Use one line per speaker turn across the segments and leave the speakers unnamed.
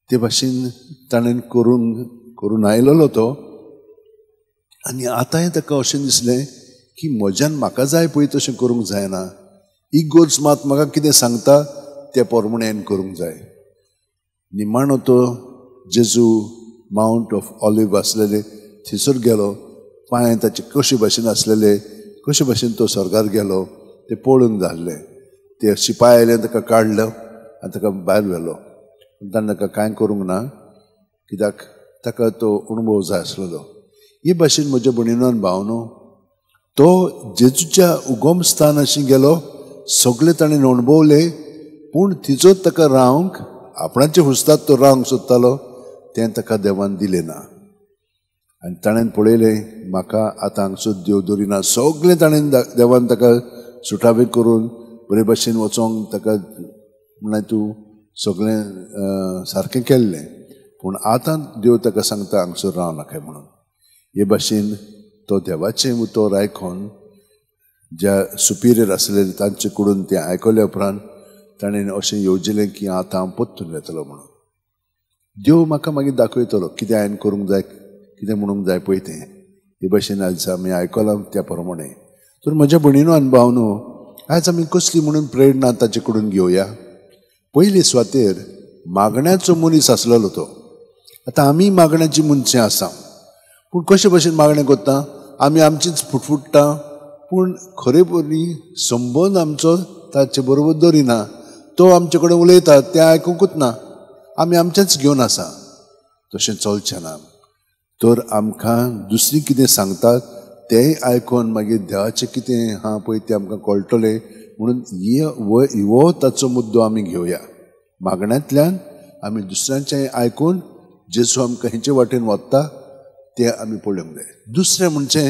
ते भाशेन ताणें करून आयलोलो तो आनी आतांय ताका अशें दिसलें की म्हज्यान म्हाका जाय पळय तशें करूंक जायना इगोज मात म्हाका कितें सांगता त्या प्रमाणे हांवें करूंक जाय निमाणो तो जेजू माउंट ऑफ ऑलिव्ह आसलेले थंयसर गेलो पांय ताचे कशे भाशेन आसलेले कशे भाशेन तो स्वर्गार गेलो ते पळोवंक जाल्ले ते शिपाय आयले ताका काडलो आनी ताका भायर व्हेलो ताणें ताका कांय करूंक ना कित्याक ताका तो अणभव जाय आसलेलो हे भाशेन म्हज्या भयणीनो आनी भावनो तो जेजूच्या उगम स्थान अशें गेलो सगळे ताणें अणभवले पूण तिचोच ताका रावंक आपणाचे हुस्ताद तो रावंक सोदतालो तें ताका देवान दिलें ना आनी ताणें पळयलें म्हाका आतां हांगसर देव दवरिना सगळें ताणें देवान ताका सुटावे करून बरे भाशेन वचोंक ताका म्हणाय तूं सगळें सारकें केल्लें पूण आतां देव ताका सांगता हांगसर राव नाका म्हणून हे भाशेन तो देवाचें उतर आयकोन ज्या सुपिरियर आसलेले तांचे कडून तें आयकल्या उपरांत ताणें अशें येवजिलें की आतां हांव परतून येतलो म्हणून देव म्हाका मागीर दाखयतलो कितें हांवें करूंक जाय कितें म्हणूंक जाय पळय तें हे भाशेन आयज आमी आयकलां त्या प्रमाणे तर म्हज्या भयणीनो आनी भावनो आयज आमी कसली म्हणून प्रेरणा ताचे कडून घेवया पयले सुवातेर मागण्याचो मनीस आसलेलो तो आतां आमी मागण्याची मनशां आसा पूण कशे भाशेन मागणें करता आमी आमचीच फुटफुट्टा पूण खरे परी संबंद आमचो ताचे बरोबर दवरिना तो आमचे कडेन उलयता तें आयकूंकूच ना आमी आमचेंच घेवन आसा तशें चलचें ना तर आमकां दुसरी कितें सांगतात तेंय आयकून मागीर देवाचें कितें आहा पळय तें आमकां कळटलें म्हणून हो ताचो मुद्दो आमी घेवया मागण्यांतल्यान आमी दुसऱ्यांचें आयकून जेजू आमकां हेंचे वाटेन वता तें आमी पळोवंक जाय दुसरें म्हणजे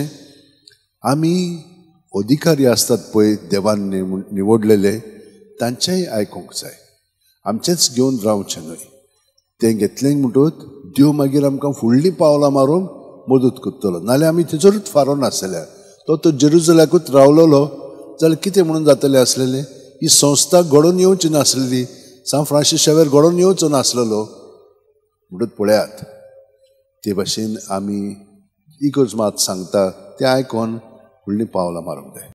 आमी अधिकारी आसतात पळय देवान निवडलेले तांचेंय आयकूंक जाय आमचेंच घेवन रावचें न्हय तें घेतलें म्हणटूच देव मागीर आमकां फुडलीं पावलां मारूंक मदत करतलो नाल्यार आमी थंयसरूच फारो नासलेल्या तो जेरुसलेमाकूच रावलोलो जाल्यार कितें म्हणून जातलें आसलेलें ही संस्था घडोवन येवची नासलेली सान फ्रांसीस शावेर घडोवन येवचो नासलेलो म्हणटूच पळयात ते भाशेन आमी इगोज मात सांगता तें आयकून फुडलीं पावलां मारूंक जाय